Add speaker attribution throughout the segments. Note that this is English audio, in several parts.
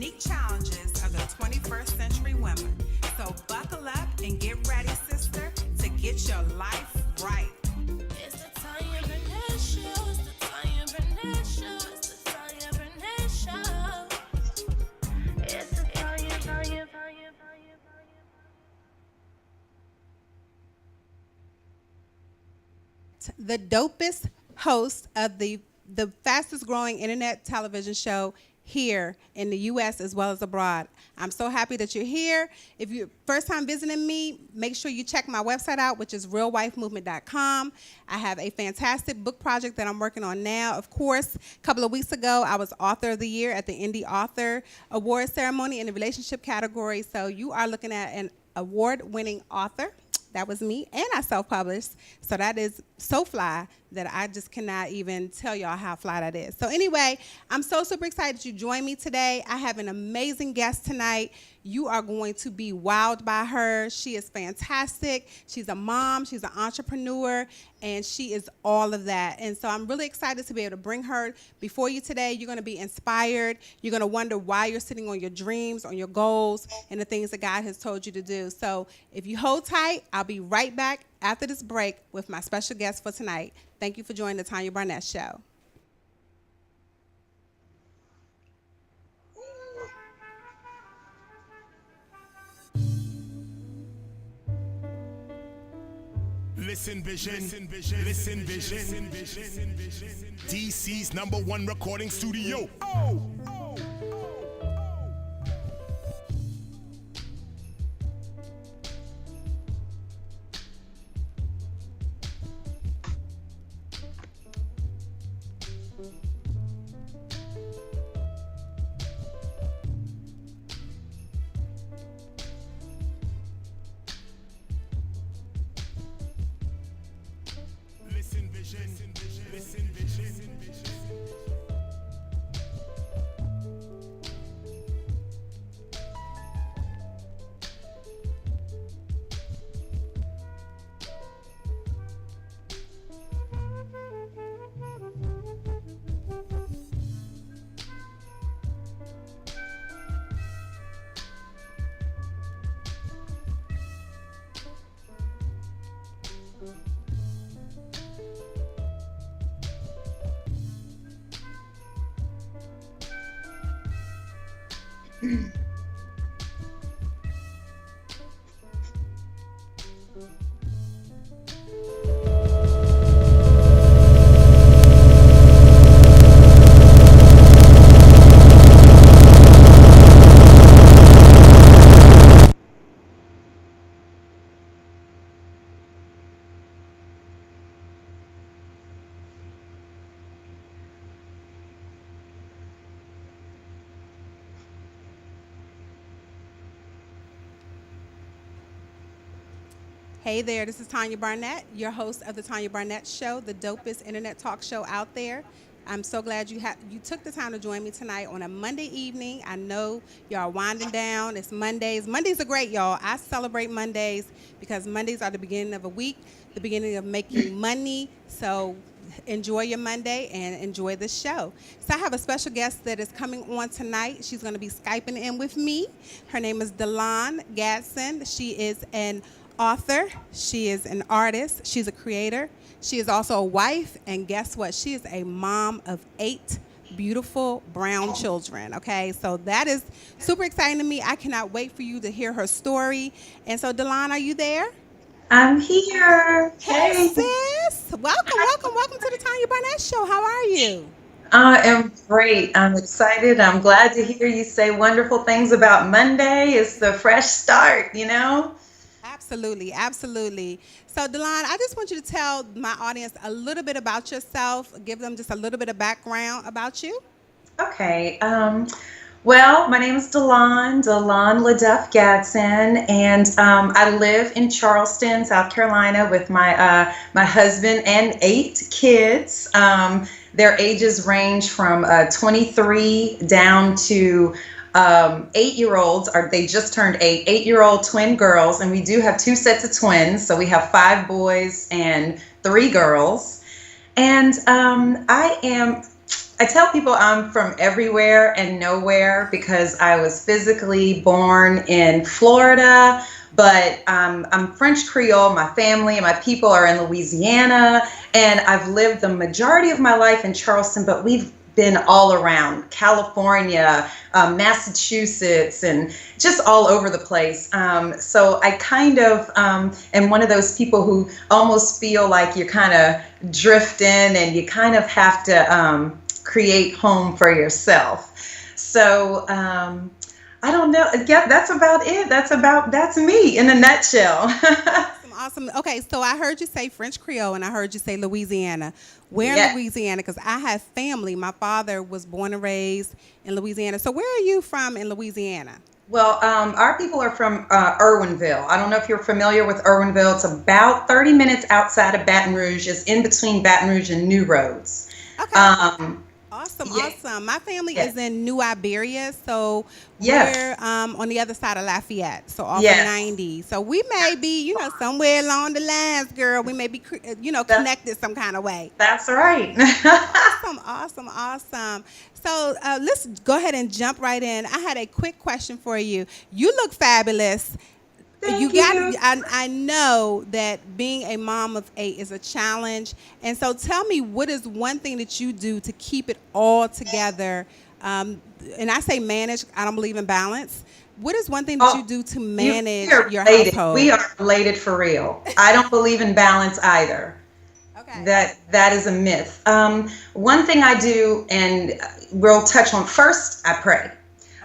Speaker 1: unique challenges of the 21st century women. So buckle up and get ready, sister, to get your life right.
Speaker 2: It's the Tanya Berrnet Show. It's the Tanya Berrnet Show. It's the Tanya Berrnet Show. It's the Tanya.
Speaker 3: The dopest host of the fastest growing internet television show here in the U.S. as well as abroad. I'm so happy that you're here. If you're first time visiting me, make sure you check my website out, which is realwifemovement.com. I have a fantastic book project that I'm working on now. Of course, a couple of weeks ago, I was Author of the Year at the Indie Author Award Ceremony in the relationship category. So you are looking at an award-winning author. That was me, and I self-published. So that is so fly that I just cannot even tell y'all how fly that is. So anyway, I'm so super excited that you joined me today. I have an amazing guest tonight. You are going to be wowed by her. She is fantastic. She's a mom. She's an entrepreneur, and she is all of that. And so I'm really excited to be able to bring her before you today. You're going to be inspired. You're going to wonder why you're sitting on your dreams, on your goals, and the things that God has told you to do. So if you hold tight, I'll be right back after this break with my special guest for tonight. Thank you for joining the Tanya Berrnet Show.
Speaker 4: Listen Vision, Listen Vision, DC's #1 recording studio. Listen Vision, Listen Vision.
Speaker 3: Hey there, this is Tanya Berrnet, your host of the Tanya Berrnet Show, the dopest internet talk show out there. I'm so glad you took the time to join me tonight on a Monday evening. I know y'all are winding down. It's Mondays. Mondays are great, y'all. I celebrate Mondays because Mondays are the beginning of a week, the beginning of making money. So enjoy your Monday and enjoy this show. So I have a special guest that is coming on tonight. She's going to be Skyping in with me. Her name is Delon Gadsden. She is an author. She is an artist. She's a creator. She is also a wife. And guess what? She is a mom of 8 beautiful brown children. Okay, so that is super exciting to me. I cannot wait for you to hear her story. And so, Delon, are you there?
Speaker 5: I'm here.
Speaker 3: Hey, sis. Welcome to the Tanya Berrnet Show. How are you?
Speaker 5: I am great. I'm excited. I'm glad to hear you say wonderful things about Monday. It's the fresh start, you know?
Speaker 3: Absolutely, absolutely. So, Delon, I just want you to tell my audience a little bit about yourself, give them just a little bit of background about you.
Speaker 5: Okay. Well, my name is Delon LaDuff Gadsden, and I live in Charleston, South Carolina, with my husband and 8 kids. Their ages range from 23 down to 8-year-olds. They just turned 8. 8-year-old twin girls, and we do have 2 sets of twins, so we have 5 boys and 3 girls. And I am I tell people I'm from everywhere and nowhere because I was physically born in Florida, but I'm French Creole. My family and my people are in Louisiana, and I've lived the majority of my life in Charleston, but we've been all around California, Massachusetts, and just all over the place. So I kind of am one of those people who almost feel like you're kind of drifting and you kind of have to create home for yourself. So I don't know. Yeah, that's about it. That's me in a nutshell.
Speaker 3: Awesome. Okay, so I heard you say French Creole and I heard you say Louisiana. Where
Speaker 5: Yeah.
Speaker 3: in Louisiana? Because I have family. My father was born and raised in Louisiana. So where are you from in Louisiana?
Speaker 5: Well, our people are from Irwinville. I don't know if you're familiar with Irwinville. It's about 30 minutes outside of Baton Rouge. It's in between Baton Rouge and New Roads.
Speaker 3: Okay. Awesome,
Speaker 5: yeah.
Speaker 3: awesome. My family
Speaker 5: Yeah.
Speaker 3: is in New Iberia, so
Speaker 5: Yes.
Speaker 3: we're on the other side of Lafayette, so off
Speaker 5: Yes.
Speaker 3: of 90. So we may be, somewhere along the lines, girl. We may be, connected some kind of way.
Speaker 5: That's right.
Speaker 3: Awesome, awesome, awesome. So let's go ahead and jump right in. I had a quick question for you. You look fabulous.
Speaker 5: Thank you.
Speaker 3: I know that being a mom of 8 is a challenge. And so tell me, what is one thing that you do to keep it all together? And I say manage, I don't believe in balance. What is one thing that you do to manage your
Speaker 5: related.
Speaker 3: household?
Speaker 5: We are related for real. I don't believe in balance either.
Speaker 3: Okay.
Speaker 5: That is a myth. One thing I do, and we'll touch on first, I pray.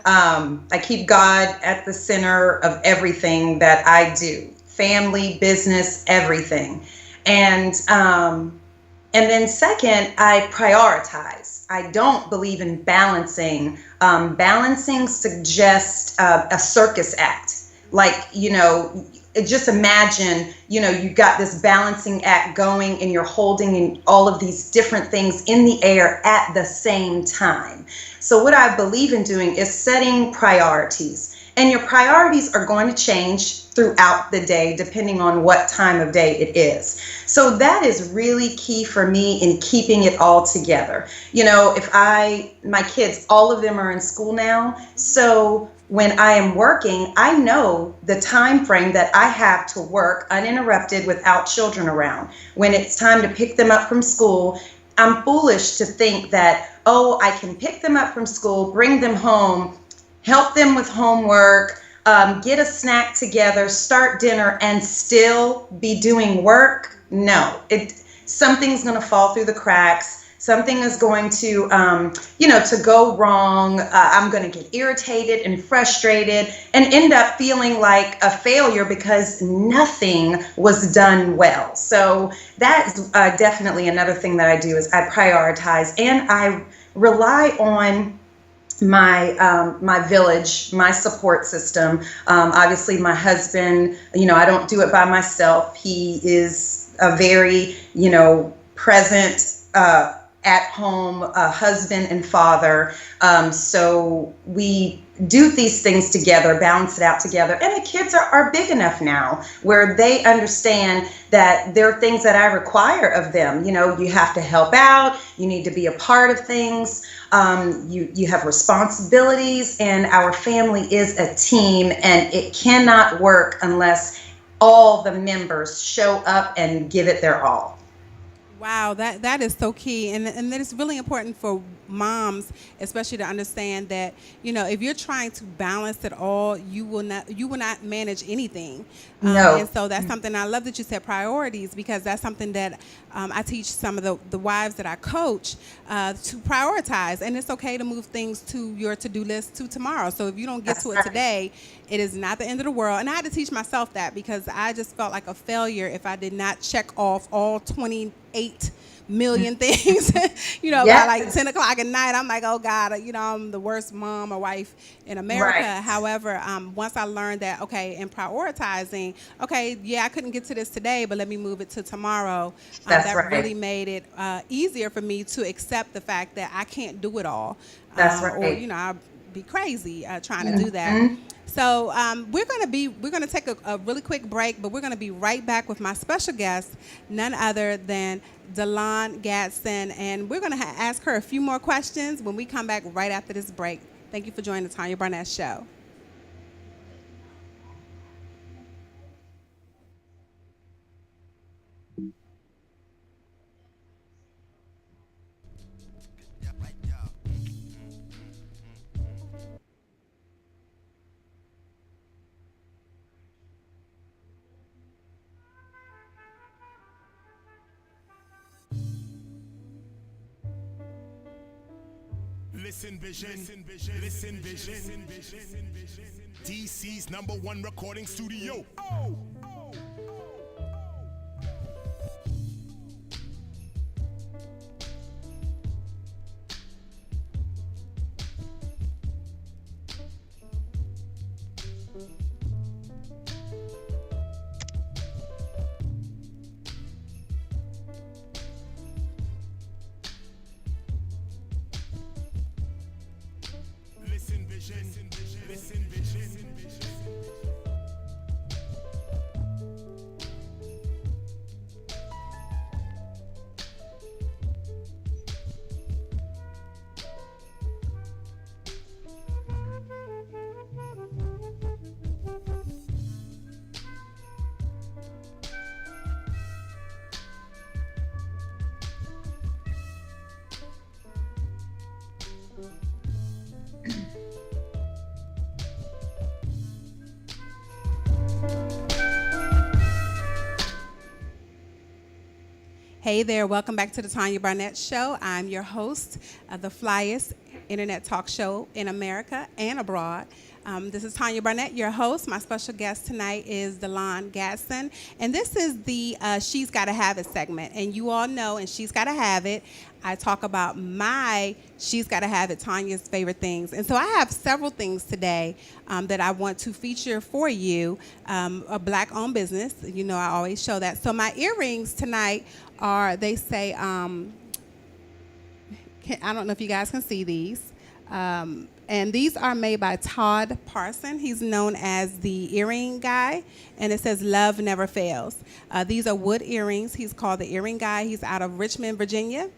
Speaker 5: I keep God at the center of everything that I do, family, business, everything. And then second, I prioritize. I don't believe in balancing. Balancing suggests a circus act. Like, just imagine, you got this balancing act going and you're holding in all of these different things in the air at the same time. So what I believe in doing is setting priorities. And your priorities are going to change throughout the day, depending on what time of day it is. So that is really key for me in keeping it all together. If my kids, all of them are in school now. So when I am working, I know the time frame that I have to work uninterrupted without children around. When it's time to pick them up from school, I'm foolish to think that, I can pick them up from school, bring them home, help them with homework, get a snack together, start dinner, and still be doing work. No, something's going to fall through the cracks. Something is going to, to go wrong. I'm going to get irritated and frustrated and end up feeling like a failure because nothing was done well. So that is definitely another thing that I do is I prioritize and I rely on my village, my support system. Obviously, my husband, I don't do it by myself. He is a very, present, at home husband and father. So we do these things together, balance it out together. And the kids are big enough now where they understand that there are things that I require of them. You have to help out. You need to be a part of things. You have responsibilities, and our family is a team, and it cannot work unless all the members show up and give it their all.
Speaker 3: Wow, that is so key, and that is really important for moms, especially to understand that if you're trying to balance it all, you will not manage anything.
Speaker 5: No.
Speaker 3: And so that's something I love that you said priorities, because that's something that I teach some of the wives that I coach to prioritize, and it's okay to move things to your to-do list to tomorrow. So if you don't get to it today, it is not the end of the world. And I had to teach myself that because I just felt like a failure if I did not check off all 28 million things, by like 10 o'clock at night. I'm like, oh God, I'm the worst mom or wife in America.
Speaker 5: Right.
Speaker 3: However, once I learned that, okay, in prioritizing, okay, yeah, I couldn't get to this today, but let me move it to tomorrow.
Speaker 5: That's
Speaker 3: that
Speaker 5: right.
Speaker 3: really made it easier for me to accept the fact that I can't do it all.
Speaker 5: That's right.
Speaker 3: Or, I'd be crazy trying to do that. So we're gonna take a really quick break, but we're gonna be right back with my special guest, none other than Delon Gadsden, and we're gonna ask her a few more questions when we come back right after this break. Thank you for joining the Tanya Berrnet Show.
Speaker 4: Listen Vision, Listen Vision, DC's #1 recording studio. Listen Vision, Listen Vision.
Speaker 3: Hey there, welcome back to the Tanya Berrnet Show. I'm your host of the flyest internet talk show in America and abroad. This is Tanya Berrnet, your host. My special guest tonight is Delon Gadsden, and this is the She's Gotta Have It segment. And you all know, and She's Gotta Have It, I talk about my She's Gotta Have It, Tanya's favorite things. And so I have several things today that I want to feature for you, a black-owned business. You know, I always show that. So my earrings tonight are, they say, I don't know if you guys can see these. And these are made by Todd Parson. He's known as the earring guy, and it says love never fails. These are wood earrings. He's called the earring guy. He's out of Richmond, Virginia.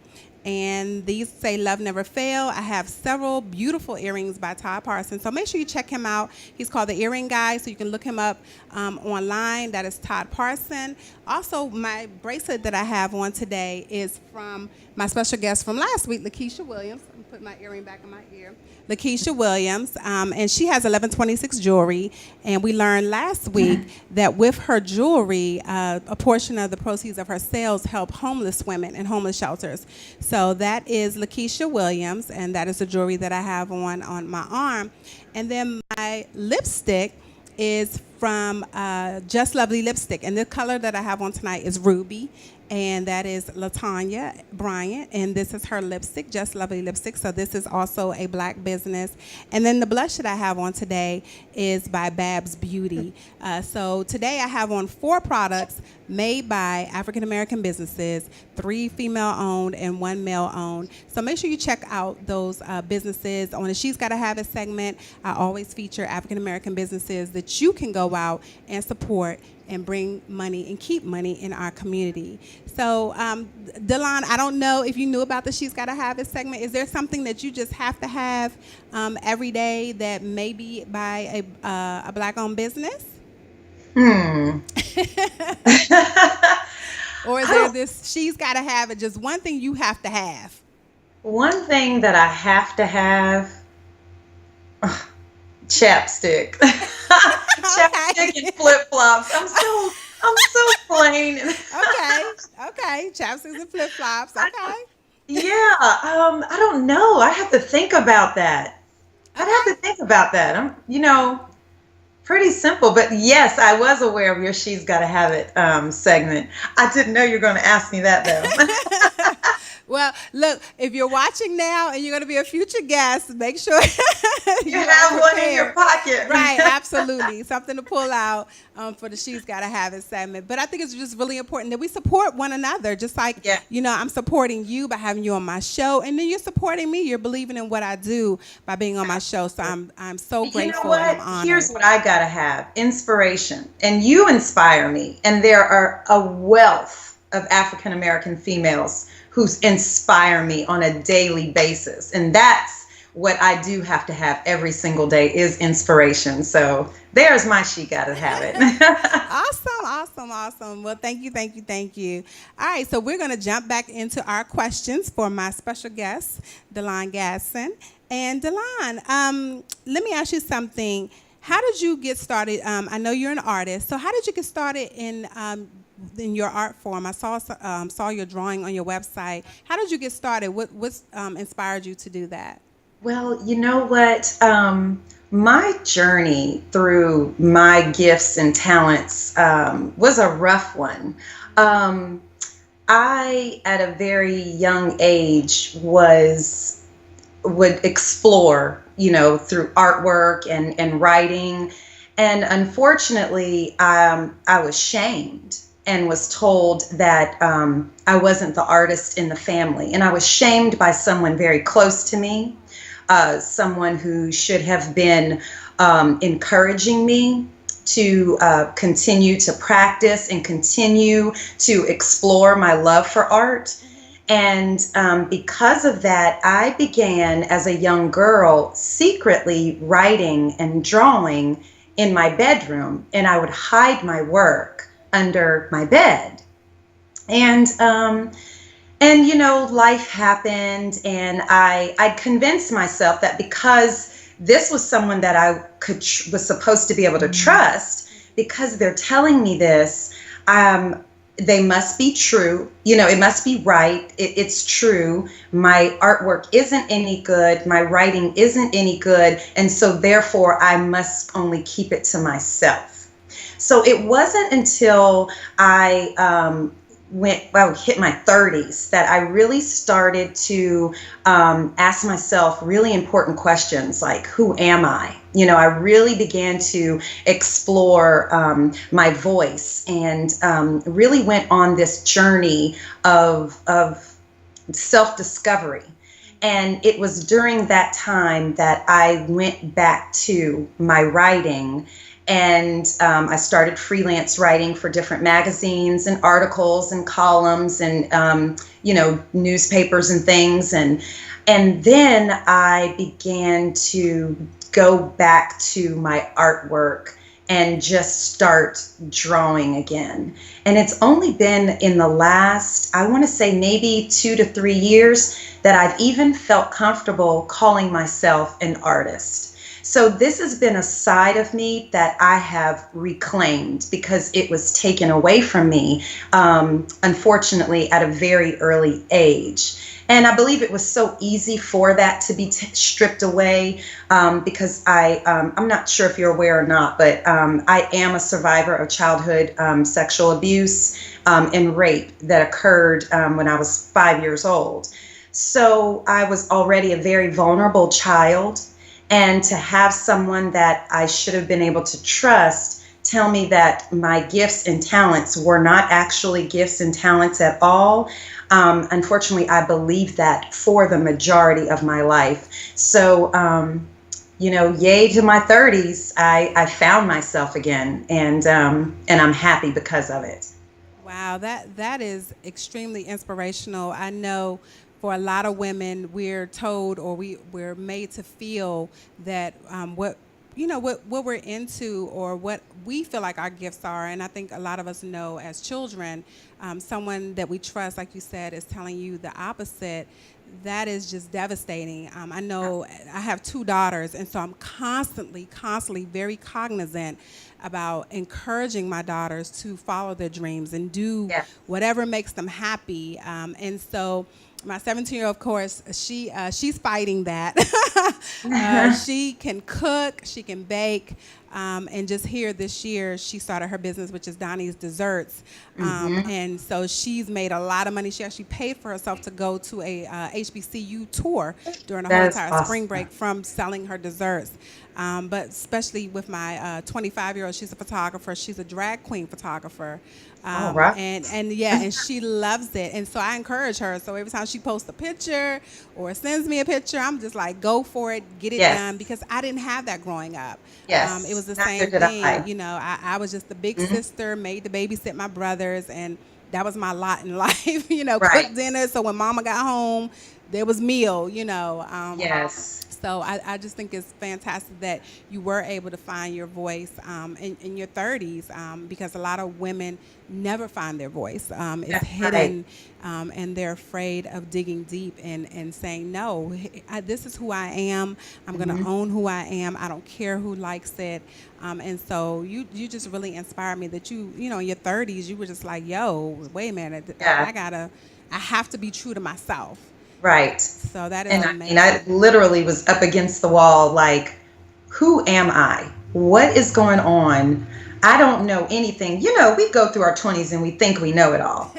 Speaker 3: And these say love never fail. I have several beautiful earrings by Todd Parson. So make sure you check him out. He's called the Earring Guy, so you can look him up online. That is Todd Parson. Also, my bracelet that I have on today is from my special guest from last week, Lakeisha Williams. I'm putting my earring back in my ear. Lakeisha Williams, and she has 1126 jewelry, and we learned last week that with her jewelry, a portion of the proceeds of her sales help homeless women in homeless shelters. So that is Lakeisha Williams, and that is the jewelry that I have on my arm. And then my lipstick is from Just Lovely Lipstick, and the color that I have on tonight is ruby, and that is LaTanya Bryant, and this is her lipstick, Just Lovely Lipstick. So this is also a black business. And then the blush that I have on today is by Babs Beauty. So today I have on 4 products made by African American businesses, 3 female-owned and 1 male-owned. So make sure you check out those businesses. On the She's Gotta Have It segment, I always feature African American businesses that you can go out and support and bring money and keep money in our community. So, Delon, I don't know if you knew about the She's Gotta Have It segment. Is there something that you just have to have every day that may be by a black-owned business? Or is there this She's Gotta Have It, just one thing you have to have?
Speaker 5: One thing that I have to have, chapstick. Chapstick and flip-flops. I'm so plain.
Speaker 3: Okay. Chapsticks and flip-flops. Okay.
Speaker 5: I don't know. I have to think about that. I'd have to think about that. I'm, pretty simple. But yes, I was aware of your She's Gotta Have It segment. I didn't know you were going to ask me that, though.
Speaker 3: Well, look, if you're watching now and you're going to be a future guest, make sure
Speaker 5: You
Speaker 3: are
Speaker 5: have one in your
Speaker 3: prepared.
Speaker 5: pocket.
Speaker 3: Right, absolutely. Something to pull out for the She's Gotta Have It segment. But I think it's just really important that we support one another. Just like,
Speaker 5: Yeah.
Speaker 3: I'm supporting you by having you on my show. And then you're supporting me. You're believing in what I do by being on my show. So I'm so
Speaker 5: You know
Speaker 3: grateful and I'm
Speaker 5: what?
Speaker 3: honored.
Speaker 5: Here's what I gotta have: inspiration. And you inspire me. And there are a wealth of African American females who inspire me on a daily basis. And that's what I do have to have every single day, is inspiration. So there's my She Gotta Have It.
Speaker 3: Awesome. Well, thank you. All right, so we're going to jump back into our questions for my special guest, Delon Gadsden. And Delon, let me ask you something. How did you get started? I know you're an artist, so how did you get started in your art form? I saw your drawing on your website. How did you get started? What inspired you to do that?
Speaker 5: Well, you know what? My journey through my gifts and talents was a rough one. I, at a very young age, would explore, through artwork and writing. And unfortunately, I was shamed and was told that I wasn't the artist in the family. And I was shamed by someone very close to me, someone who should have been encouraging me to continue to practice and continue to explore my love for art. And because of that, I began as a young girl secretly writing and drawing in my bedroom, and I would hide my work under my bed. And life happened, and I convinced myself that because this was someone that I was supposed to be able to trust, because they're telling me this, they must be true. It must be right. It's true. My artwork isn't any good. My writing isn't any good. And so therefore, I must only keep it to myself. So it wasn't until I hit my 30s that I really started to ask myself really important questions like, who am I? I really began to explore my voice and really went on this journey of self-discovery. And it was during that time that I went back to my writing, and I started freelance writing for different magazines and articles and columns and newspapers and things. And then I began to go back to my artwork and just start drawing again. And it's only been in the last, I want to say maybe 2 to 3 years, that I've even felt comfortable calling myself an artist. So this has been a side of me that I have reclaimed because it was taken away from me, unfortunately, at a very early age. And I believe it was so easy for that to be stripped away because I'm not sure if you're aware or not, but I am a survivor of childhood sexual abuse and rape that occurred when I was 5 years old. So I was already a very vulnerable child. And to have someone that I should have been able to trust tell me that my gifts and talents were not actually gifts and talents at all, unfortunately, I believed that for the majority of my life. So, yay to my 30s, I found myself again, and I'm happy because of it.
Speaker 3: Wow, that is extremely inspirational. I know for a lot of women, we're told or we're made to feel that what we're into or what we feel like our gifts are. And I think a lot of us know as children, someone that we trust, like you said, is telling you the opposite. That is just devastating. I know I have 2 daughters, and so I'm constantly very cognizant about encouraging my daughters to follow their dreams and do whatever makes them happy. And so my 17-year-old, of course, she's fighting that. She can cook, she can bake, And just here this year, she started her business, which is Donnie's Desserts. And so she's made a lot of money. She actually paid for herself to go to a HBCU tour during the whole
Speaker 5: That is
Speaker 3: entire
Speaker 5: awesome.
Speaker 3: spring break from selling her desserts. But especially with my 25-year-old, she's a photographer. She's a drag queen photographer.
Speaker 5: Right.
Speaker 3: And yeah, and she loves it. And so I encourage her. So every time she posts a picture or sends me a picture, I'm just like, go for it, get it
Speaker 5: Yes.
Speaker 3: done, because I didn't have that growing up.
Speaker 5: Yes.
Speaker 3: It was the
Speaker 5: Neither
Speaker 3: same
Speaker 5: did
Speaker 3: thing.
Speaker 5: I.
Speaker 3: You know, I was just the big sister, made to babysit my brothers, and that was my lot in life. You know,
Speaker 5: Right.
Speaker 3: cook dinner. So when mama got home, there was meal, you know.
Speaker 5: Yes.
Speaker 3: So I just think it's fantastic that you were able to find your voice in your 30s, because a lot of women never find their voice. It's
Speaker 5: That's
Speaker 3: hidden, and they're afraid of digging deep and saying, no, this is who I am. I'm going to own who I am. I don't care who likes it. And so you just really inspired me that you know, in your 30s, you were just like, yo, wait a minute.
Speaker 5: Yeah.
Speaker 3: I have to be true to myself.
Speaker 5: Right.
Speaker 3: So that is
Speaker 5: And
Speaker 3: amazing.
Speaker 5: I literally was up against the wall, like, who am I? What is going on? I don't know anything. You know, we go through our 20s and we think we know it all.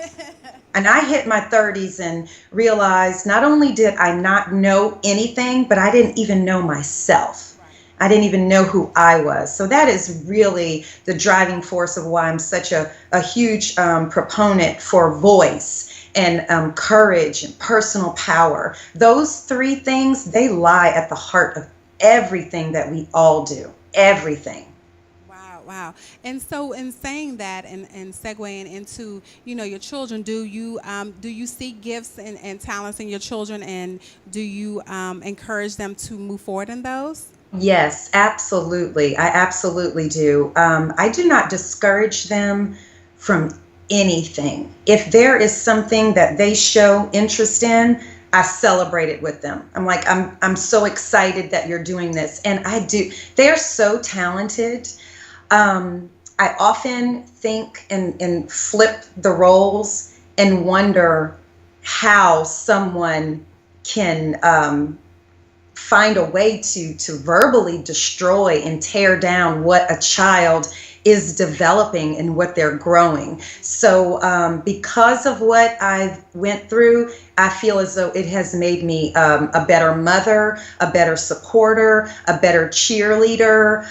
Speaker 5: And I hit my 30s and realized not only did I not know anything, but I didn't even know myself. I didn't even know who I was. So that is really the driving force of why I'm such a huge proponent for voice and courage and personal power. Those three things, they lie at the heart of everything that we all do. Everything.
Speaker 3: Wow. And so in saying that and segueing into, you know, your children, do you see gifts and talents in your children, and do you encourage them to move forward in those?
Speaker 5: Yes, absolutely. I absolutely do. I do not discourage them from anything. If there is something that they show interest in, I celebrate it with them. I'm like, I'm so excited that you're doing this. And I do. They are so talented. I often think and flip the roles and wonder how someone can find a way to verbally destroy and tear down what a child is developing and what they're growing. So because of what I've went through, I feel as though it has made me a better mother, a better supporter, a better cheerleader.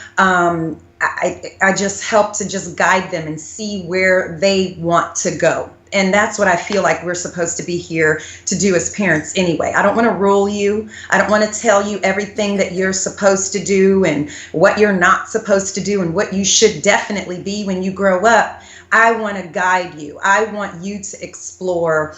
Speaker 5: I just help to just guide them and see where they want to go. And that's what I feel like we're supposed to be here to do as parents anyway. I don't want to rule you. I don't want to tell you everything that you're supposed to do and what you're not supposed to do and what you should definitely be when you grow up. I want to guide you. I want you to explore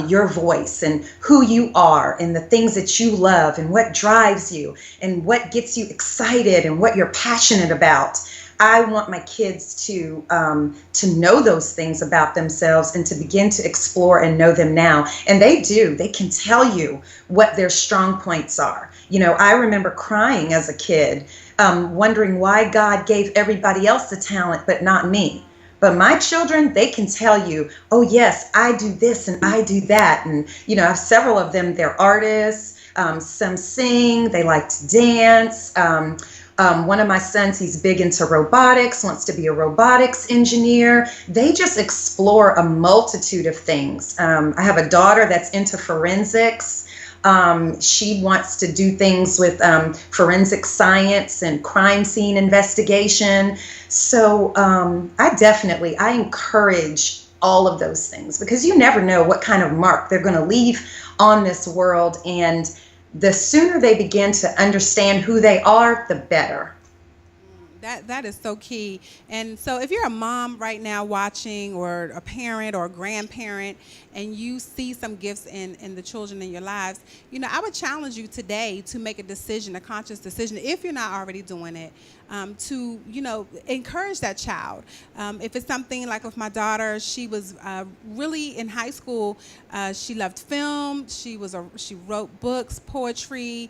Speaker 5: your voice and who you are and the things that you love and what drives you and what gets you excited and what you're passionate about. I want my kids to know those things about themselves and to begin to explore and know them now. And they do. They can tell you what their strong points are. You know, I remember crying as a kid, wondering why God gave everybody else the talent but not me. But my children, they can tell you, oh, yes, I do this and I do that. And, you know, I have several of them, they're artists. Some sing, they like to dance. One of my sons, he's big into robotics, wants to be a robotics engineer. They just explore a multitude of things. I have a daughter that's into forensics. She wants to do things with forensic science and crime scene investigation. So I encourage all of those things because you never know what kind of mark they're going to leave on this world. And the sooner they begin to understand who they are, the better.
Speaker 3: That is so key. And so if you're a mom right now watching, or a parent or a grandparent, and you see some gifts in the children in your lives, you know, I would challenge you today to make a decision, a conscious decision, if you're not already doing it, to, you know, encourage that child. If it's something like with my daughter, she was really in high school, she loved film, she wrote books, poetry.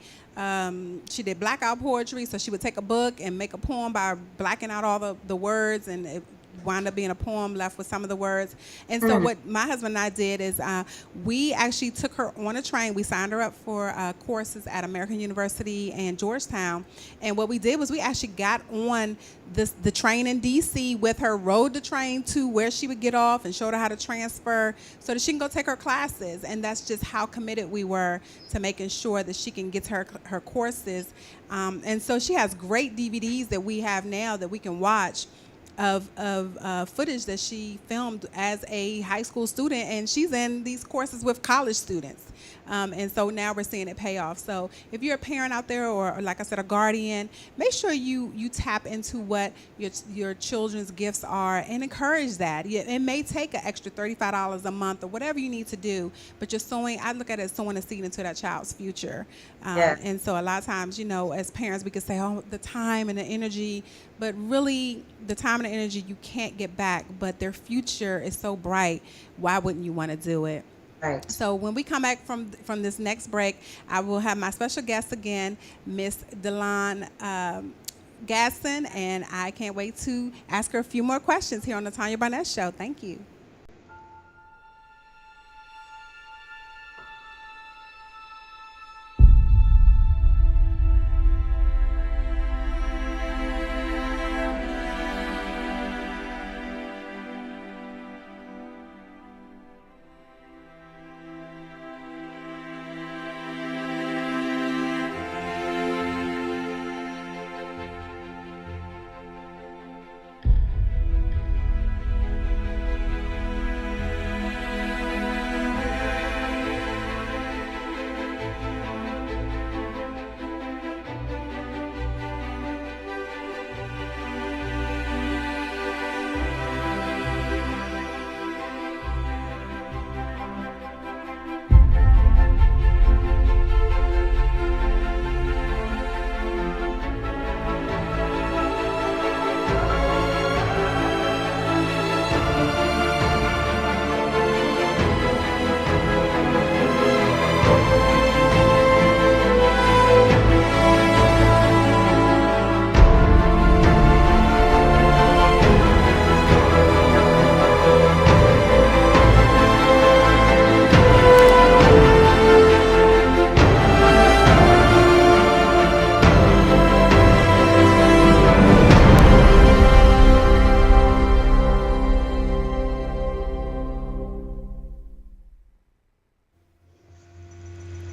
Speaker 3: She did blackout poetry, so she would take a book and make a poem by blacking out all the words and wound up being a poem left with some of the words. And so what my husband and I did is we actually took her on a train. We signed her up for courses at American University and Georgetown. And what we did was we actually got on the train in D.C. with her, rode the train to where she would get off and showed her how to transfer so that she can go take her classes. And that's just how committed we were to making sure that she can get her courses. And so she has great DVDs that we have now that we can watch of footage that she filmed as a high school student, and she's in these courses with college students. And so now we're seeing it pay off. So if you're a parent out there, or like I said, a guardian, make sure you tap into what your children's gifts are and encourage that. It may take an extra $35 a month or whatever you need to do, but you're sowing, I look at it as sowing a seed into that child's future.
Speaker 5: Yes.
Speaker 3: And so a lot of times, as parents, we could say, oh, the time and the energy, but really the time and the energy you can't get back, but their future is so bright. Why wouldn't you want to do it?
Speaker 5: Right.
Speaker 3: So when we come back from this next break, I will have my special guest again, Miss Delon Gasson, and I can't wait to ask her a few more questions here on the Tanya Berrnet Show. Thank you.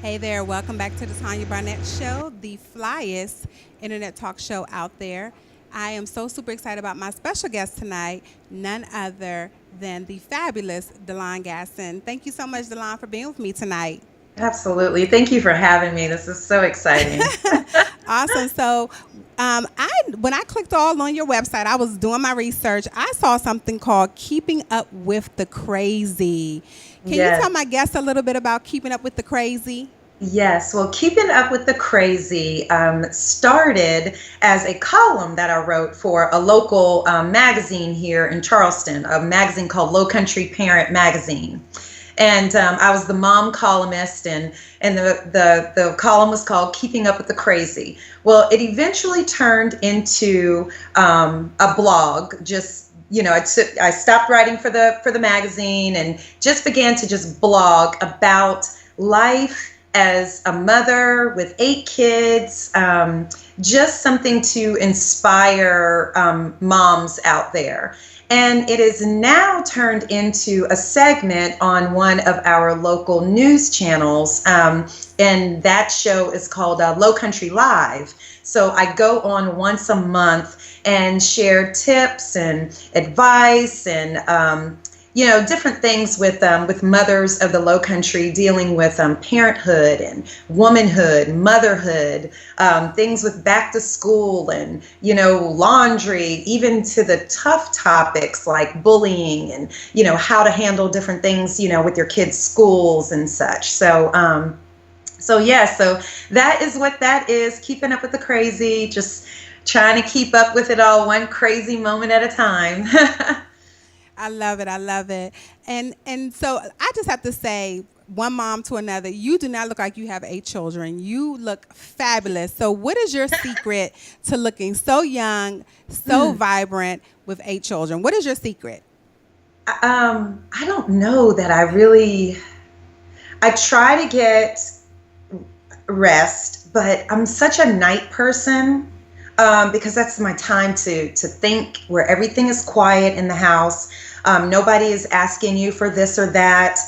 Speaker 3: Hey there, welcome back to the Tanya Berrnet Show, the flyest internet talk show out there. I am so super excited about my special guest tonight, none other than the fabulous Delon Gasson. Thank you so much, Delon, for being with me tonight.
Speaker 5: Absolutely. Thank you for having me. This is so exciting.
Speaker 3: Awesome. So when I clicked all on your website, I was doing my research. I saw something called Keeping Up with the Crazy. Can you tell my guests a little bit about Keeping Up with the Crazy?
Speaker 5: Yes. Well, Keeping Up with the Crazy started as a column that I wrote for a local magazine here in Charleston, a magazine called Low Country Parent Magazine. And I was the mom columnist, and the column was called Keeping Up with the Crazy. Well, it eventually turned into a blog. Just, I stopped writing for the magazine and just began to just blog about life as a mother with 8 kids, just something to inspire moms out there. And it is now turned into a segment on one of our local news channels, and that show is called Low Country Live. So I go on once a month and share tips and advice and different things with mothers of the Low Country, dealing with parenthood and womanhood, motherhood, things with back to school and, laundry, even to the tough topics like bullying and, how to handle different things, with your kids' schools and such. So that is what that is, Keeping Up with the Crazy, just trying to keep up with it all, one crazy moment at a time.
Speaker 3: I love it. I love it. And so I just have to say, one mom to another, you do not look like you have 8 children. You look fabulous. So what is your secret to looking so young, so vibrant with 8 children? What is your secret?
Speaker 5: I don't know that I try to get rest, but I'm such a night person, because that's my time to think, where everything is quiet in the house. Nobody is asking you for this or that.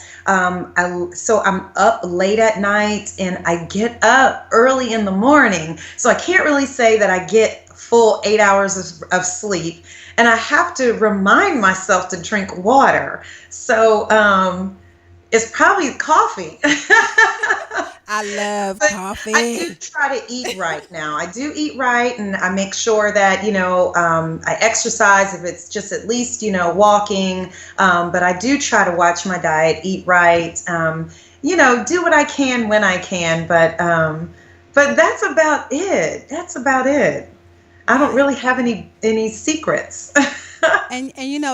Speaker 5: So I'm up late at night and I get up early in the morning. So I can't really say that I get full 8 hours of sleep. And I have to remind myself to drink water. So it's probably coffee.
Speaker 3: I love
Speaker 5: But
Speaker 3: coffee.
Speaker 5: I do try to eat right now. I do eat right, and I make sure that, I exercise if it's just at least, walking. But I do try to watch my diet, eat right, do what I can when I can. But that's about it. That's about it. I don't really have any secrets.
Speaker 3: And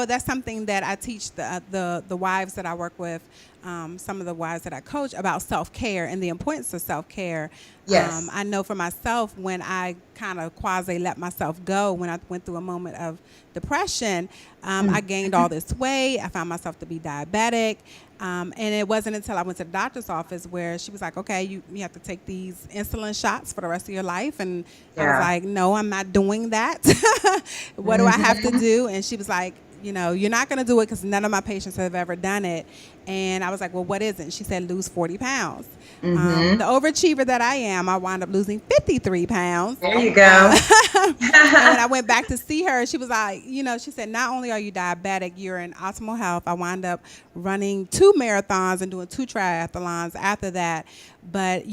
Speaker 3: that's something that I teach the wives that I work with, some of the wives that I coach, about self-care and the importance of self-care.
Speaker 5: Yes.
Speaker 3: I know for myself, when I kind of quasi let myself go, when I went through a moment of depression, I gained all this weight. I found myself to be diabetic. And it wasn't until I went to the doctor's office where she was like, okay, you have to take these insulin shots for the rest of your life. And I was like, no, I'm not doing that. What do I have to do? And she was like, you're not going to do it because none of my patients have ever done it. And I was like, well, what is it? And she said, lose 40 pounds. The overachiever that I am, I wound up losing 53 pounds.
Speaker 5: There you go.
Speaker 3: And when I went back to see her, she was like, she said, not only are you diabetic, you're in optimal health. I wound up running 2 marathons and doing 2 triathlons after that. But,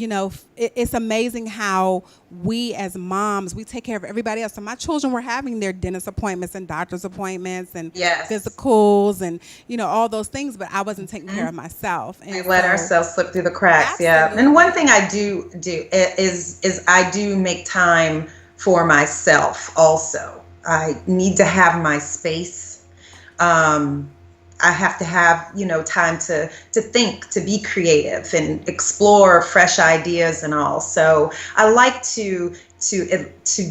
Speaker 3: it's amazing how we as moms, we take care of everybody else. So my children were having their dentist appointments and doctor's appointments and physicals and, all those things, but I wasn't taking care of myself. And
Speaker 5: we let ourselves slip through the cracks.
Speaker 3: Absolutely.
Speaker 5: Yeah. And one thing I do is I do make time for myself also. I need to have my space. I have to have, time to think, to be creative and explore fresh ideas and all. So I like to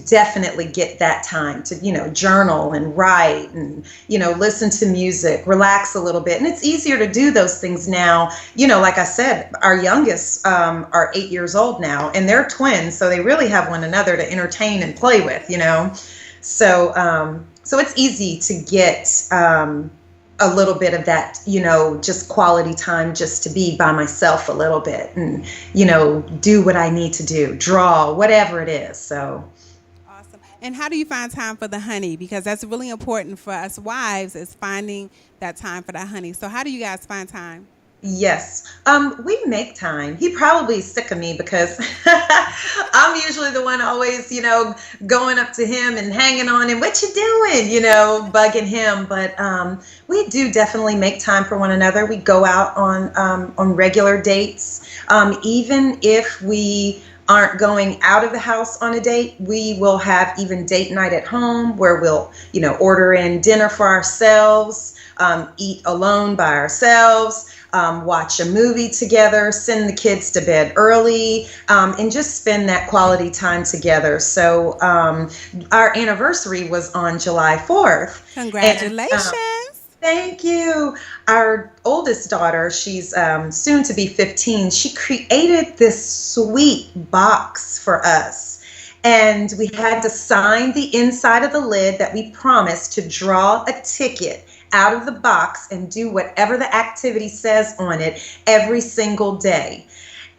Speaker 5: definitely get that time to, journal and write and, listen to music, relax a little bit. And it's easier to do those things now. Like I said, our youngest are 8 years old now, and they're twins. So they really have one another to entertain and play with, So it's easy to get a little bit of that, just quality time, just to be by myself a little bit and, do what I need to do, draw, whatever it is. So.
Speaker 3: Awesome. And how do you find time for the honey? Because that's really important for us wives, is finding that time for that honey. So how do you guys find time?
Speaker 5: Yes. We make time. He probably is sick of me because I'm usually the one always, going up to him and hanging on him. What you doing? Bugging him. But we do definitely make time for one another. We go out on regular dates. Even if we aren't going out of the house on a date, we will have even date night at home where we'll, order in dinner for ourselves, eat alone by ourselves, watch a movie together, send the kids to bed early, and just spend that quality time together. So our anniversary was on July 4th.
Speaker 3: Congratulations.
Speaker 5: Thank you. Our oldest daughter, she's soon to be 15. She created this sweet box for us. And we had to sign the inside of the lid that we promised to draw a ticket out of the box and do whatever the activity says on it every single day.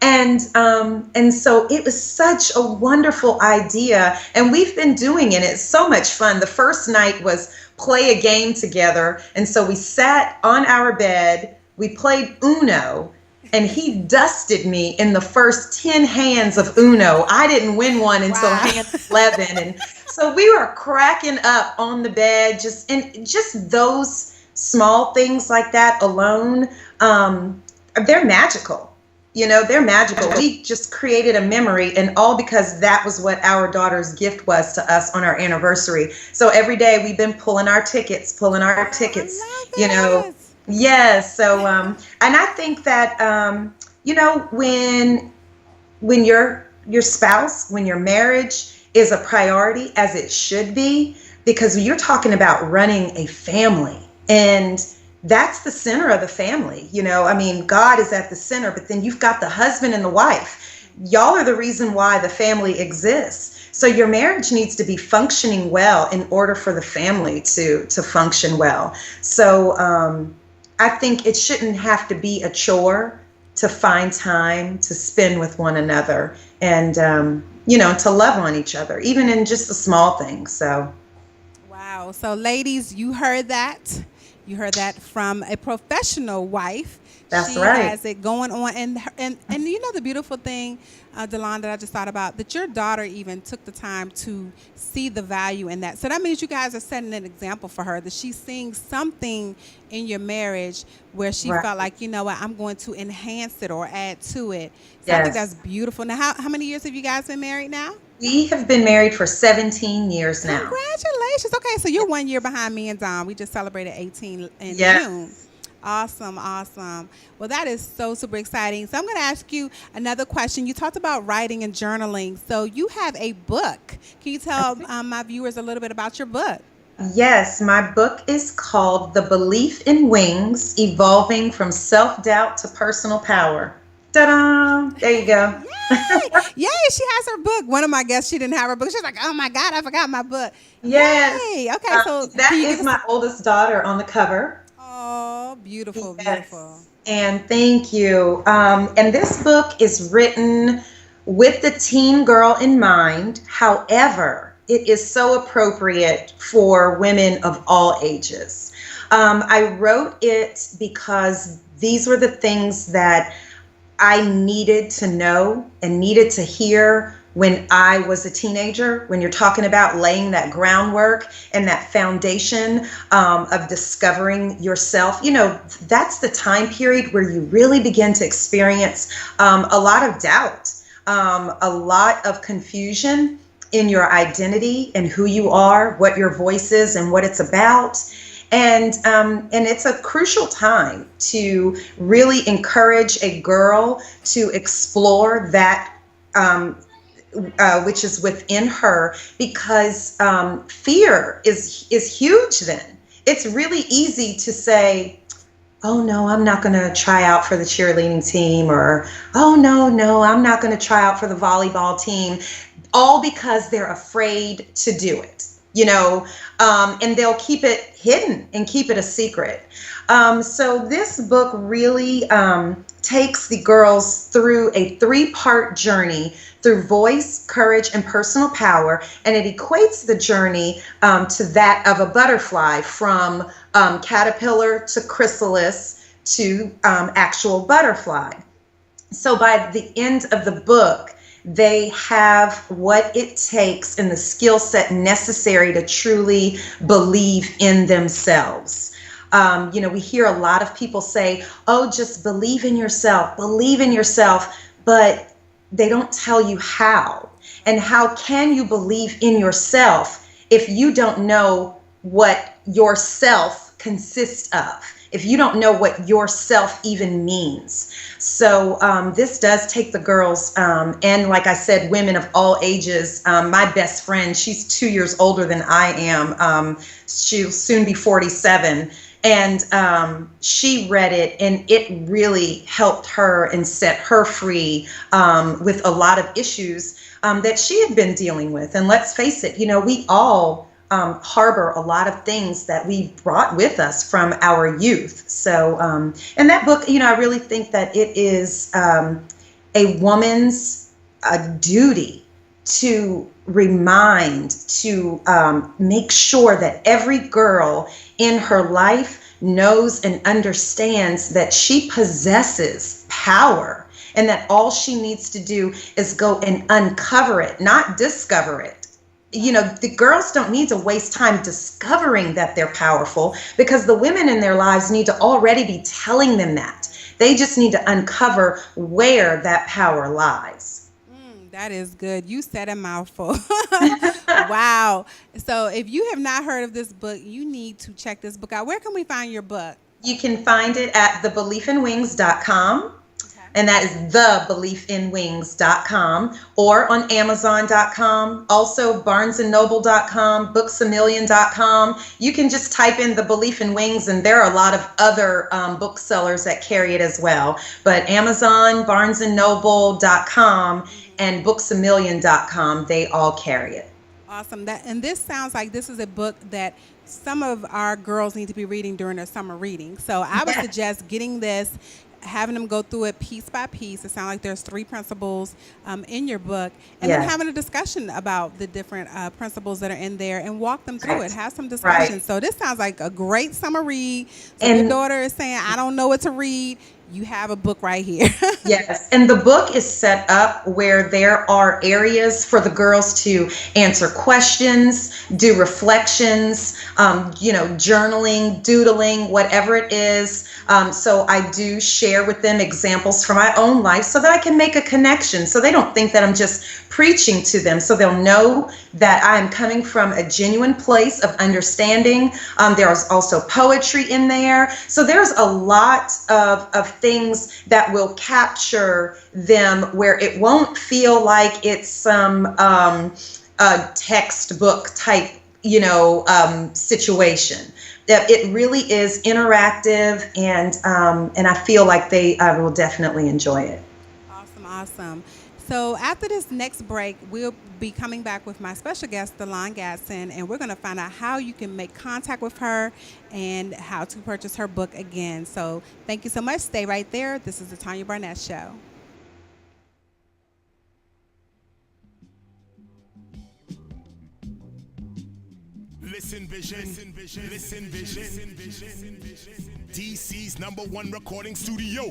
Speaker 5: And so it was such a wonderful idea, and we've been doing it. It's so much fun. The first night was play a game together, and so we sat on our bed, we played Uno, and he dusted me in the first 10 hands of Uno. I didn't win one until hand 11, and so we were cracking up on the bed. Just those small things like that alone, they're magical. They're magical. We just created a memory, and all because that was what our daughter's gift was to us on our anniversary. So every day we've been pulling our tickets. Yes. So, and I think that when your spouse, when your marriage is a priority, as it should be, because you're talking about running a family, and that's the center of the family. I mean, God is at the center, but then you've got the husband and the wife. Y'all are the reason why the family exists. So your marriage needs to be functioning well in order for the family to function well. So I think it shouldn't have to be a chore to find time to spend with one another, and to love on each other, even in just the small things. So
Speaker 3: Wow. So, ladies, you heard that. You heard that from a professional wife.
Speaker 5: That's
Speaker 3: She
Speaker 5: right.
Speaker 3: has it going on, and the beautiful thing, Delon, that I just thought about, that your daughter even took the time to see the value in that. So that means you guys are setting an example for her, that she's seeing something in your marriage where she
Speaker 5: Right.
Speaker 3: felt like, you know what, I'm going to enhance it or add to it. So I think
Speaker 5: Yes.
Speaker 3: that's beautiful. Now, how many years have you guys been married now?
Speaker 5: We have been married for 17 years now.
Speaker 3: Congratulations. Okay, so you're 1 year behind me and Dom. We just celebrated 18 in
Speaker 5: Yes.
Speaker 3: June. Awesome, awesome. Well, that is so super exciting. So I'm going to ask you another question. You talked about writing and journaling. So you have a book. Can you tell my viewers a little bit about your book?
Speaker 5: Yes, my book is called The Belief in Wings, Evolving from Self-Doubt to Personal Power. Ta-da! There you go.
Speaker 3: Yay, she has her book. One of my guests, she didn't have her book. She's like, oh my God, I forgot my book.
Speaker 5: Yes.
Speaker 3: Yay. Okay, so
Speaker 5: that
Speaker 3: can you
Speaker 5: is
Speaker 3: give us-
Speaker 5: my oldest daughter on the cover.
Speaker 3: Oh, beautiful,
Speaker 5: Yes.
Speaker 3: beautiful.
Speaker 5: And thank you. And this book is written with the teen girl in mind. However, it is so appropriate for women of all ages. I wrote it because these were the things that I needed to know and needed to hear when I was a teenager, when you're talking about laying that groundwork and that foundation of discovering yourself. That's the time period where you really begin to experience a lot of doubt, a lot of confusion in your identity and who you are, what your voice is and what it's about. And it's a crucial time to really encourage a girl to explore that which is within her, because fear is huge then. It's really easy to say, oh no, I'm not going to try out for the cheerleading team, or oh no, I'm not going to try out for the volleyball team, all because they're afraid to do it. And they'll keep it hidden and keep it a secret. So this book really takes the girls through a 3-part journey through voice, courage, and personal power, and it equates the journey to that of a butterfly, from caterpillar to chrysalis to actual butterfly. So by the end of the book, they have what it takes and the skill set necessary to truly believe in themselves. We hear a lot of people say, oh, just believe in yourself, but they don't tell you how. And how can you believe in yourself if you don't know what yourself consists of? If you don't know what yourself even means. So this does take the girls, and like I said, women of all ages. My best friend, she's 2 years older than I am. She'll soon be 47. And she read it, and it really helped her and set her free with a lot of issues that she had been dealing with. And let's face it, we all harbor a lot of things that we brought with us from our youth. So, and that book, I really think that it is a woman's duty to remind, to make sure that every girl in her life knows and understands that she possesses power, and that all she needs to do is go and uncover it, not discover it. The girls don't need to waste time discovering that they're powerful, because the women in their lives need to already be telling them that. They just need to uncover where that power lies.
Speaker 3: That is good. You said a mouthful. Wow. So if you have not heard of this book, you need to check this book out. Where can we find your book?
Speaker 5: You can find it at thebeliefinwings.com.
Speaker 3: Okay.
Speaker 5: And that is thebeliefinwings.com, or on Amazon.com, also BarnesandNoble.com, BooksAMillion.com. You can just type in The Belief in Wings, and there are a lot of other booksellers that carry it as well. But Amazon, BarnesandNoble.com, and BooksAMillion.com, they all carry it.
Speaker 3: Awesome. And this sounds like this is a book that some of our girls need to be reading during their summer reading. So I would suggest getting this, having them go through it piece by piece. It sounds like there's 3 principles in your book, and then having a discussion about the different principles that are in there and walk them through it. Have some discussion. So this sounds like a great summer read. So if your daughter is saying, I don't know what to read, you have a book right here.
Speaker 5: Yes, and the book is set up where there are areas for the girls to answer questions, do reflections, journaling, doodling, whatever it is. So I do share with them examples from my own life so that I can make a connection, so they don't think that I'm just preaching to them, so they'll know that I'm coming from a genuine place of understanding. There's also poetry in there. So there's a lot of things that will capture them where it won't feel like it's some a textbook type, situation. That it really is interactive, and I feel like they will definitely enjoy it.
Speaker 3: Awesome. So after this next break, we'll be coming back with my special guest, Delon Gadsden, and we're going to find out how you can make contact with her and how to purchase her book again. So thank you so much. Stay right there. This is the Tanya Berrnet Show.
Speaker 4: Listen Vision, Listen Vision, DC's #1 recording studio.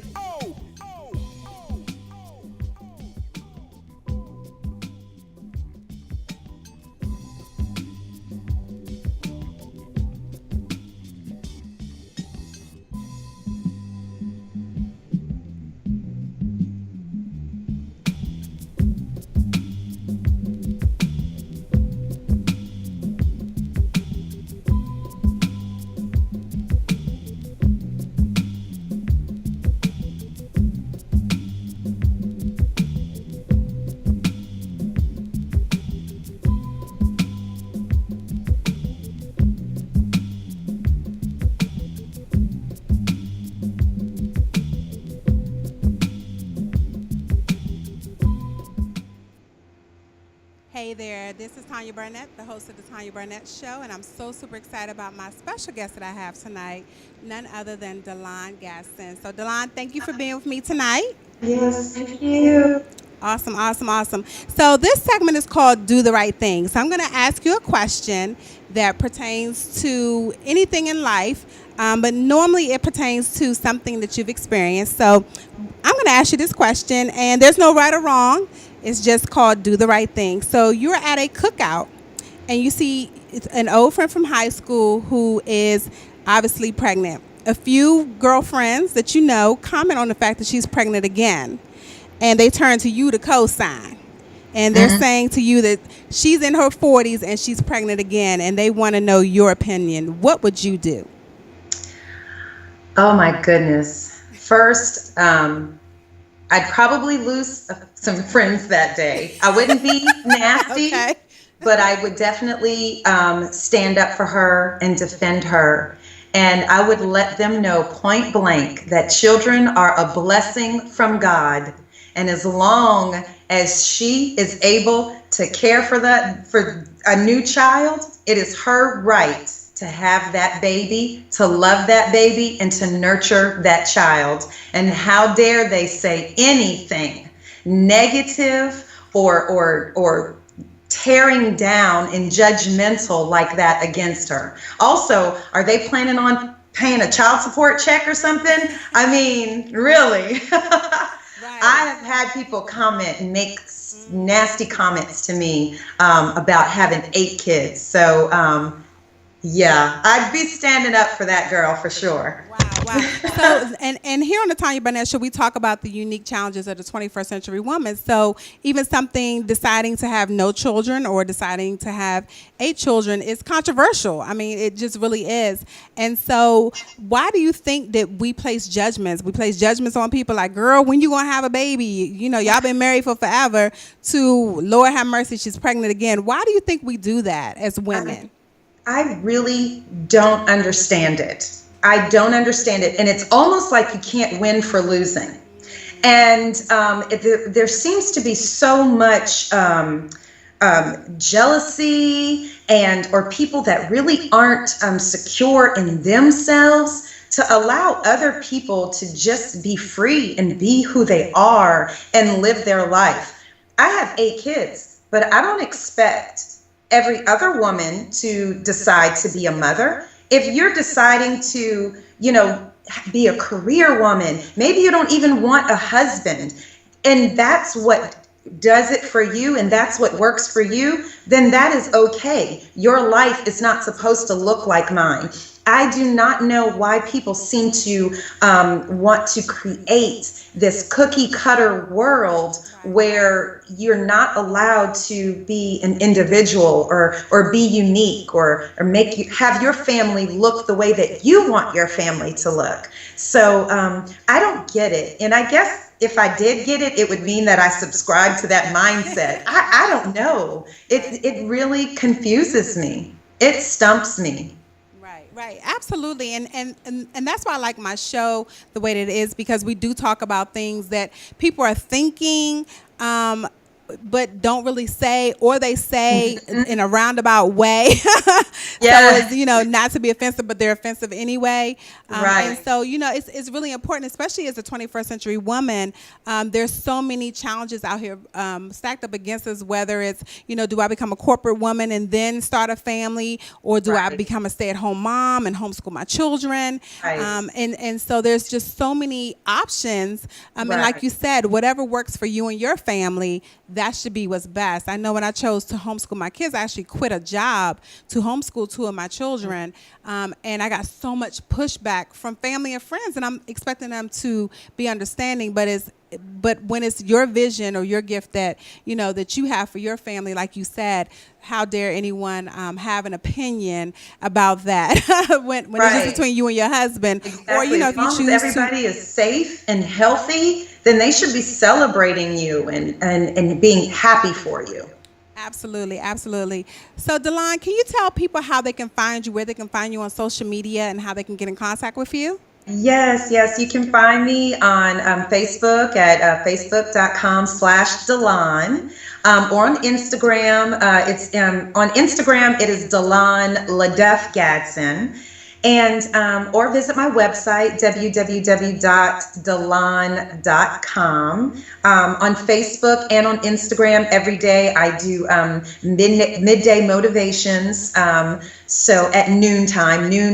Speaker 3: Hey there, this is Tanya Berrnet, the host of the Tanya Berrnet Show, and I'm so super excited about my special guest that I have tonight, none other than Delon Gadsden. So Delon, thank you for being with me tonight.
Speaker 5: Yes, thank you.
Speaker 3: Awesome. So this segment is called Do the Right Thing. So I'm going to ask you a question that pertains to anything in life, but normally it pertains to something that you've experienced. So I'm going to ask you this question, and there's no right or wrong. It's just called Do the Right Thing. So you're at a cookout, and you see an old friend from high school who is obviously pregnant. A few girlfriends that you know comment on the fact that she's pregnant again, and they turn to you to co-sign. And they're saying to you that she's in her 40s and she's pregnant again, and they want to know your opinion. What would you do?
Speaker 5: Oh my goodness. First, I'd probably lose some friends that day. I wouldn't be nasty, but I would definitely stand up for her and defend her. And I would let them know point blank that children are a blessing from God. And as long as she is able to care for a new child, it is her right to have that baby, to love that baby, and to nurture that child. And how dare they say anything negative or tearing down and judgmental like that against her. Also, are they planning on paying a child support check or something? I mean, really? I have had people comment and make nasty comments to me about having 8 kids. So, yeah, I'd be standing up for that girl for sure.
Speaker 3: Wow. Wow. So, and here on the Tanya Berrnet Show, we talk about the unique challenges of the 21st century woman. So, even something deciding to have no children or deciding to have 8 children is controversial. I mean, it just really is. And so, why do you think that we place judgments? We place judgments on people like, girl, when you gonna have a baby? You know, y'all been married for forever. To Lord have mercy, she's pregnant again. Why do you think we do that as women?
Speaker 5: I really don't understand it. I don't understand it. And it's almost like you can't win for losing. And there seems to be so much jealousy or people that really aren't secure in themselves to allow other people to just be free and be who they are and live their life. I have 8 kids, but I don't expect every other woman to decide to be a mother. If you're deciding to, be a career woman, maybe you don't even want a husband, and that's what does it for you and that's what works for you, then that is okay. Your life is not supposed to look like mine. I do not know why people seem to want to create this cookie cutter world where you're not allowed to be an individual or be unique or have your family look the way that you want your family to look. So I don't get it. And I guess if I did get it, it would mean that I subscribe to that mindset. I don't know. It really confuses me. It stumps me.
Speaker 3: Right, absolutely, and that's why I like my show the way that it is, because we do talk about things that people are thinking, but don't really say, or they say in a roundabout way.
Speaker 5: Yeah.
Speaker 3: So it's, not to be offensive, but they're offensive anyway.
Speaker 5: Right.
Speaker 3: And so, it's really important, especially as a 21st century woman. There's so many challenges out here stacked up against us, whether it's, do I become a corporate woman and then start a family, or do I become a stay-at-home mom and homeschool my children?
Speaker 5: Right.
Speaker 3: And so there's just so many options. And like you said, whatever works for you and your family, that should be what's best. I know when I chose to homeschool my kids, I actually quit a job to homeschool 2 of my children. And I got so much pushback from family and friends, and I'm expecting them to be understanding, but when it's your vision or your gift that that you have for your family, like you said, how dare anyone have an opinion about that when it's just between you and your husband?
Speaker 5: Exactly.
Speaker 3: Or if you choose
Speaker 5: as everybody is safe and healthy, then they should be celebrating you and being happy for you.
Speaker 3: Absolutely, absolutely. So, Delon, can you tell people how they can find you, where they can find you on social media, and how they can get in contact with you?
Speaker 5: Yes. You can find me on Facebook at facebook.com/Delon, or on Instagram. On Instagram, it is Delon Ladef Gadsden. And or visit my website, www.delon.com. On Facebook and on Instagram, every day I do midday motivations, so at noon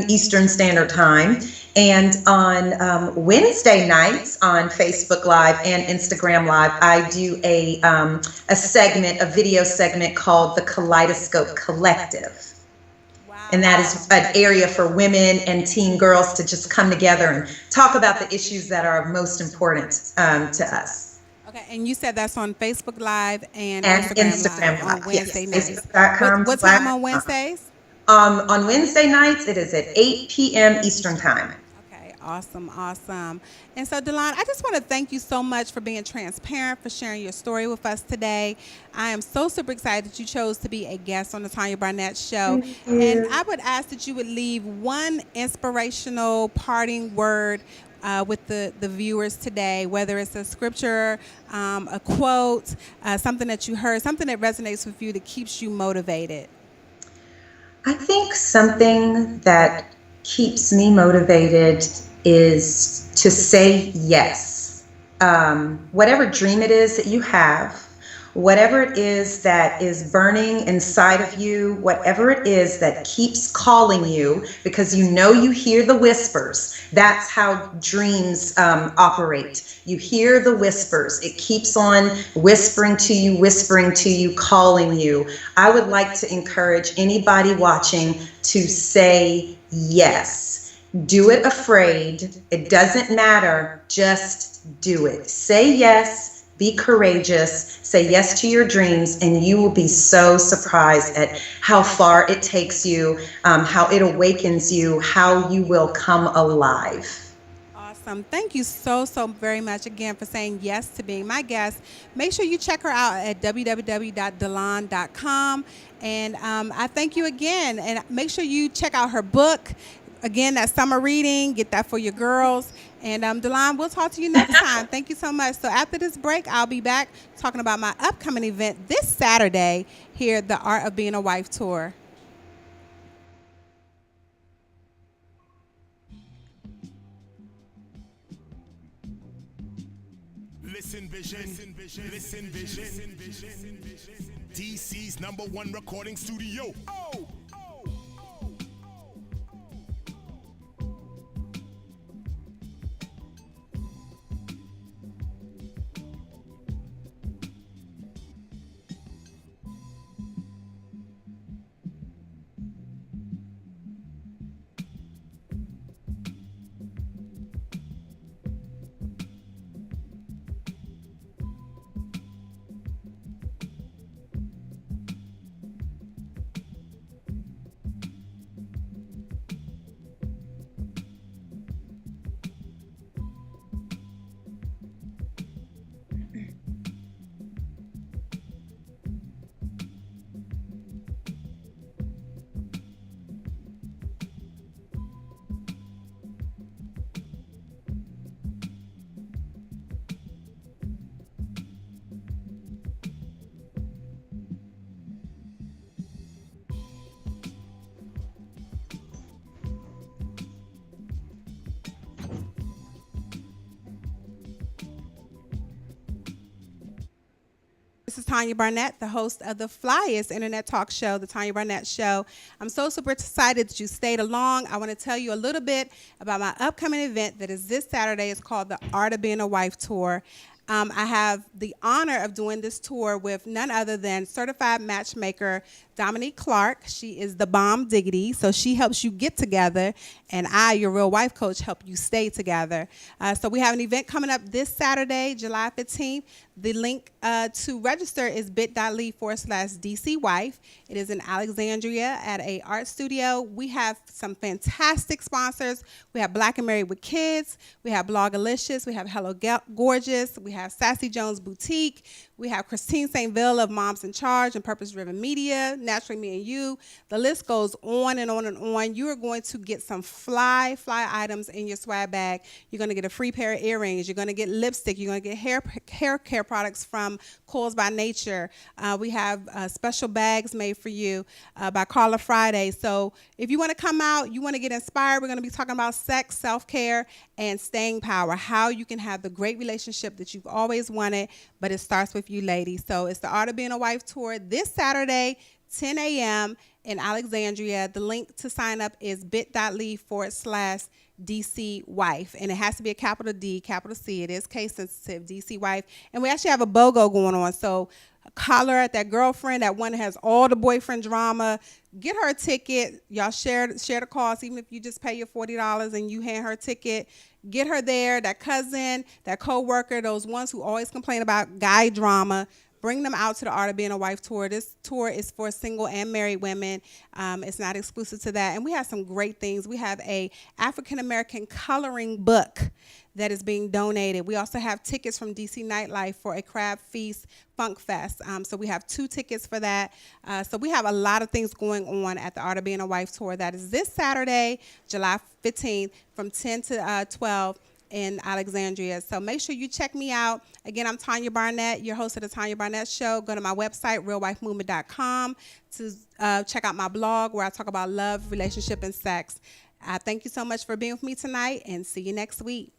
Speaker 5: Eastern Standard Time. And on Wednesday nights on Facebook Live and Instagram Live, I do a video segment called the Kaleidoscope Collective. And that is an area for women and teen girls to just come together and talk about the issues that are most important to us.
Speaker 3: Okay, and you said that's on Facebook Live and
Speaker 5: Instagram
Speaker 3: Live on Wednesday nights.
Speaker 5: Facebook.com.
Speaker 3: What time on Wednesdays?
Speaker 5: On Wednesday nights, it is at 8 p.m. Eastern Time.
Speaker 3: Awesome. And so, Delon, I just want to thank you so much for being transparent, for sharing your story with us today. I am so super excited that you chose to be a guest on the Tanya Berrnet Show. And I would ask that you would leave one inspirational parting word with the viewers today, whether it's a scripture, a quote, something that you heard, something that resonates with you that keeps you motivated.
Speaker 5: I think something that keeps me motivated is to say yes. Whatever dream it is that you have, whatever it is that is burning inside of you, whatever it is that keeps calling you, because you hear the whispers. That's how dreams operate. You hear the whispers. It keeps on whispering to you, calling you. I would like to encourage anybody watching to say yes. Do it afraid. It doesn't matter. Just do it. Say yes. Be courageous. Say yes to your dreams, and you will be so surprised at how far it takes you, how it awakens you, how you will come alive.
Speaker 3: Awesome. Thank you so, so very much again for saying yes to being my guest. Make sure you check her out at www.delon.com. And I thank you again. And make sure you check out her book. Again, that summer reading, get that for your girls. And Delon, we'll talk to you next time. Thank you so much. So after this break, I'll be back talking about my upcoming event this Saturday here at the Art of Being a Wife tour.
Speaker 4: Listen Vision, Listen Vision, DC's #1 recording studio. Oh!
Speaker 3: This is Tanya Berrnet, the host of the flyest internet talk show, The Tanya Berrnet Show. I'm so super excited that you stayed along. I want to tell you a little bit about my upcoming event that is this Saturday. It's called the Art of Being a Wife Tour. I have the honor of doing this tour with none other than certified matchmaker Dominique Clark. She is the bomb diggity, so she helps you get together, and I, your real wife coach, help you stay together. So we have an event coming up this Saturday, July 15th. The link to register is bit.ly/DCWife. It is in Alexandria at a art studio. We have some fantastic sponsors. We have Black and Married with Kids. We have Blogalicious. We have Hello Gorgeous. We have Sassy Jones Boutique. We have Christine St. Ville of Moms in Charge and Purpose Driven Media, Naturally Me and You. The list goes on and on and on. You are going to get some fly items in your swag bag. You're going to get a free pair of earrings. You're going to get lipstick. You're going to get hair care products from Coles by Nature. We have special bags made for you by Carla Friday. So if you want to come out, you want to get inspired, we're going to be talking about sex, self-care, and staying power, how you can have the great relationship that you've always wanted, but it starts with you, ladies. So it's the Art of Being a Wife tour this Saturday, 10 a.m. in Alexandria. The link to sign up is bit.ly/DC Wife. And it has to be a capital D, capital C. It is case sensitive, DC Wife. And we actually have a BOGO going on. So holler at that girlfriend, that one that has all the boyfriend drama. Get her a ticket. Y'all share the cost, even if you just pay your $40 and you hand her a ticket. Get her there, that cousin, that co-worker, those ones who always complain about guy drama. Bring them out to the Art of Being a Wife tour. This tour is for single and married women. It's not exclusive to that. And we have some great things. We have a African-American coloring book that is being donated. We also have tickets from DC Nightlife for a Crab Feast Funk Fest. So we have 2 tickets for that. So we have a lot of things going on at the Art of Being a Wife tour. That is this Saturday, July 15th from 10 to 12. In Alexandria. So make sure you check me out. Again, I'm Tanya Berrnet, your host of the Tanya Berrnet Show. Go to my website, realwifemovement.com, to check out my blog where I talk about love, relationship, and sex. Thank you so much for being with me tonight, and see you next week.